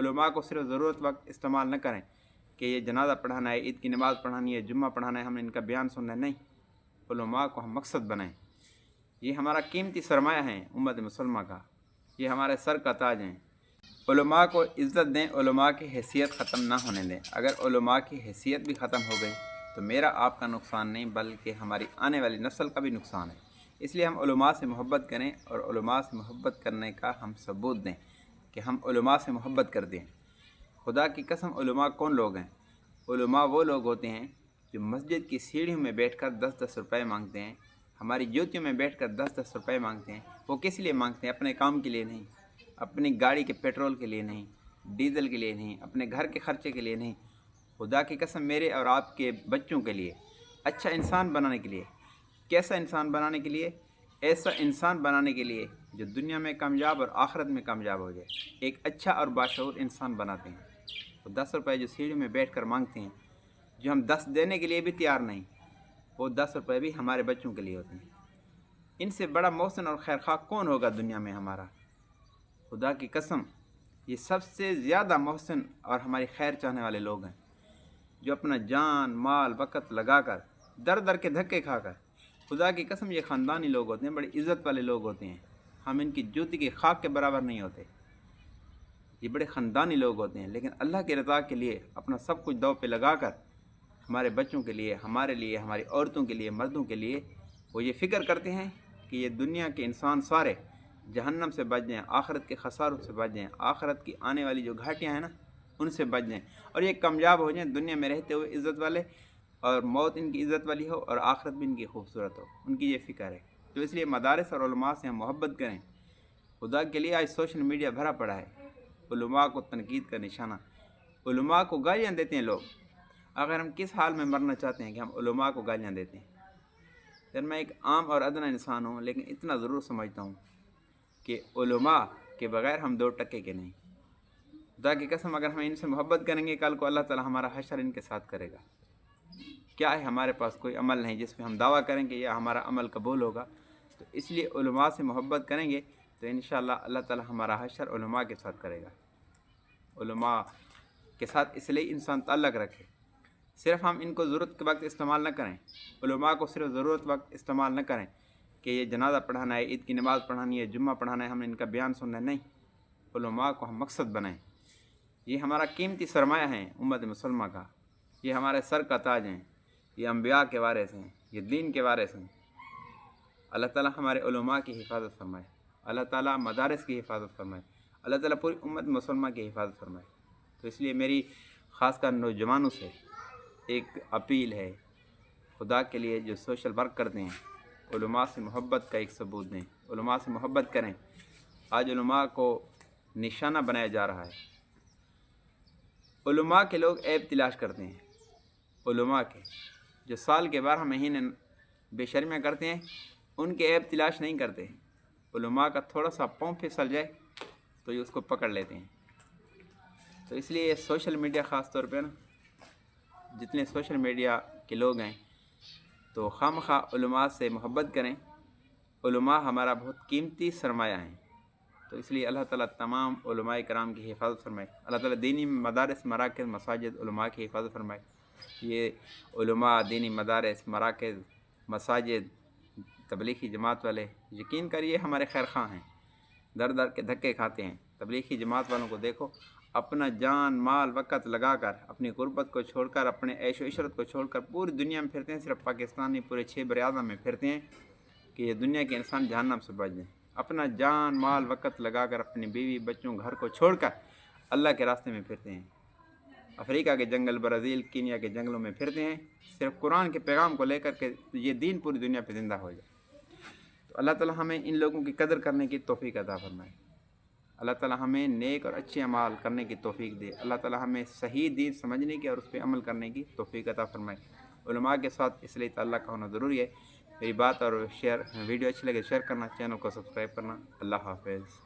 उलमा को सिर्फ ज़रूरत वक्त इस्तेमाल न करें कि ये जनाजा पढ़ाना है, ईद की नमाज़ पढ़ानी है, जुम्मा पढ़ाना है, हमने इनका बयान सुनना है। नहीं, उलमा को हम मकसद बनाएं। ये हमारा कीमती सरमाया है उम्मत मुसलमान का, ये हमारे सर का ताज हैं। उलमा को इज़्ज़त दें, उलमा की हैसियत ख़त्म ना होने दें। अगर उलमा की हैसियत भी ख़त्म हो गई तो मेरा आपका नुकसान नहीं बल्कि हमारी आने वाली नस्ल का भी नुकसान है। इसलिए हम उलमा से मोहब्बत करें और उलमा से मोहब्बत करने का हम सबूत दें कि हम उलमा से मोहब्बत करते हैं। खुदा की कसम, उलमा कौन लोग हैं? उलमा वो लोग होते हैं जो मस्जिद की सीढ़ियों में बैठकर 10-10 रुपए मांगते हैं, हमारी ज्योतियों में बैठकर 10-10 रुपए मांगते हैं। वो किस लिए मांगते हैं? अपने काम के लिए नहीं, अपनी गाड़ी के पेट्रोल के लिए नहीं, डीजल के लिए नहीं, अपने घर के खर्चे के लिए नहीं। खुदा की कसम, मेरे और आपके बच्चों के लिए, अच्छा इंसान बनाने के लिए। कैसा इंसान बनाने के लिए? ऐसा इंसान बनाने के लिए जो दुनिया में कामयाब और आखिरत में कामयाब हो जाए। एक अच्छा और बाशऊर इंसान बनाते हैं। तो 10 रुपये जो सीढ़ी में बैठ कर मांगते हैं, जो हम 10 देने के लिए भी तैयार नहीं, वो 10 रुपये भी हमारे बच्चों के लिए होते हैं। इनसे बड़ा मोहसिन और खैरखा कौन होगा दुनिया में हमारा? खुदा की कसम, ये सबसे ज़्यादा मोहसिन और हमारी खैर चाहने वाले लोग हैं, जो अपना जान माल वक़्त लगाकर दर दर के धक्के खाकर, खुदा की कसम ये ख़ानदानी लोग होते हैं, बड़ी इज़्ज़त वाले लोग होते हैं। हम इनकी जूती की खाक के बराबर नहीं होते। ये बड़े ख़ानदानी लोग होते हैं, लेकिन अल्लाह की रज़ा के लिए अपना सब कुछ दाव पे लगाकर हमारे बच्चों के लिए, हमारे लिए, हमारी औरतों के लिए, मर्दों के लिए वो ये फ़िक्र करते हैं कि ये दुनिया के इंसान सारे जहन्नम से बच जाएँ, आखिरत के खसारों से बच जाएँ, आखिरत की आने वाली जो घाटियाँ हैं ना, उनसे बच जाएँ और ये कामयाब हो जाएँ, दुनिया में रहते हुए इज़्ज़त वाले, और मौत इनकी इज़्ज़त वाली हो और आखिरत भी इनकी खूबसूरत हो। उनकी ये फ़िक्र है। तो इसलिए मदारिस और उलमा से हम मोहब्बत करें। खुदा के लिए आज सोशल मीडिया भरा पड़ा है उलमा को तनकीद का निशाना। उलमा को गालियाँ देते हैं लोग। अगर हम किस हाल में मरना चाहते हैं कि हम उलमा को गालियाँ देते हैं? यार, मैं एक आम और अदना इंसान हूँ, लेकिन इतना ज़रूर समझता हूँ कि उलमा के बग़ैर हम 2 टके के नहीं। खुदा की कसम, अगर हम इनसे मोहब्बत करेंगे, कल को अल्लाह ताला हमारा हशर इनके साथ करेगा। क्या है, हमारे पास कोई अमल नहीं जिस पे हम दावा करें कि यह हमारा अमल कबूल होगा। तो इसलिए उलमा से मोहब्बत करेंगे तो इंशाअल्लाह अल्लाह ताला हमारा हशर उलमा के साथ करेगा। उलमा के साथ इसलिए इंसान ताल्लुक़ रखे। सिर्फ हम इनको ज़रूरत के वक्त इस्तेमाल न करें। उलमा को सिर्फ ज़रूरत वक्त इस्तेमाल न करें कि ये जनाजा पढ़ाना है, ईद की नमाज़ पढ़ानी है, जुम्मा पढ़ाना है, हमने इनका बयान सुनना है। नहीं, उलमा को हम मकसद बनाएं। ये हमारा कीमती सरमाया है उम्मत मुसलमान का, ये हमारे सर का ताज हैं, ये अम्बिया के वारिस हैं, ये दीन के वारिस हैं। अल्लाह ताला हमारे उलमा की हिफाजत फरमाए, अल्लाह ताला मदारिस की हिफाजत फरमाए, अल्लाह ताला पूरी उम्मत मुसलमान की हिफाजत फरमाए। तो इसलिए मेरी ख़ासकर नौजवानों से एक अपील है, खुदा के लिए जो सोशल वर्क करते हैं, उलमा से मोहब्बत का एक सबूत दें, उलमा से मोहब्बत करें। आज उलमा को निशाना बनाया जा रहा है। उलमा के लोग ऐब तलाश करते हैं। उलमा के जो साल के 12 महीने बेशर्मियाँ करते हैं, उनके ऐब तलाश नहीं करते। उलमा का थोड़ा सा पाँव फिसल जाए तो ये उसको पकड़ लेते हैं। तो इसलिए ये सोशल मीडिया ख़ास तौर पे ना, जितने सोशल मीडिया के लोग हैं, तो खामखा उलमा से मोहब्बत करें। उलमा हमारा बहुत कीमती सरमाया है। तो इसलिए अल्लाह ताला तमाम उलमाए कराम की हिफाजत फरमाए। अल्लाह ताला दीनी मदारिस, मराकज़, मसाजिद, उलमा की हिफाजत फरमाए। ये उलमा, दीनी मदारिस, मराकज़, मसाजिद, तबलीगी जमात वाले, यकीन करिए हमारे खैर खां हैं, दर दर के धक्के खाते हैं। तबलीगी जमात वालों को देखो, अपना जान माल वक़्त लगाकर, अपनी गुर्बत को छोड़कर, अपने ऐश व इशरत को छोड़कर पूरी दुनिया में फिरते हैं। सिर्फ पाकिस्तान नहीं, पूरे 6 बराज़म में फिरते हैं कि ये दुनिया के इंसान जहन्नम से बच जाएँ। अपना जान माल वक़्त लगाकर, अपनी बीवी बच्चों घर को छोड़कर अल्लाह के रास्ते में फिरते हैं। अफ्रीका के जंगल, ब्राज़ील, कीनिया के जंगलों में फिरते हैं, सिर्फ कुरान के पैगाम को लेकर के ये दीन पूरी दुनिया पर ज़िंदा हो जाए। तो अल्लाह ताला हमें इन लोगों की कदर करने की तौफ़ीक़ अता फरमाए। अल्लाह ताला हमें नेक और अच्छे अमाल करने की तौफ़ीक़ दे। अल्लाह ताला हमें सही दीन समझने की और उस पर अमल करने की तौफ़ीक़ अता फरमाए। उलमा के साथ इसलिए ताल्लुक़ होना ज़रूरी है। मेरी बात और वीडियो अच्छी लगे शेयर करना, चैनल को सब्सक्राइब करना। अल्लाह हाफ़िज़।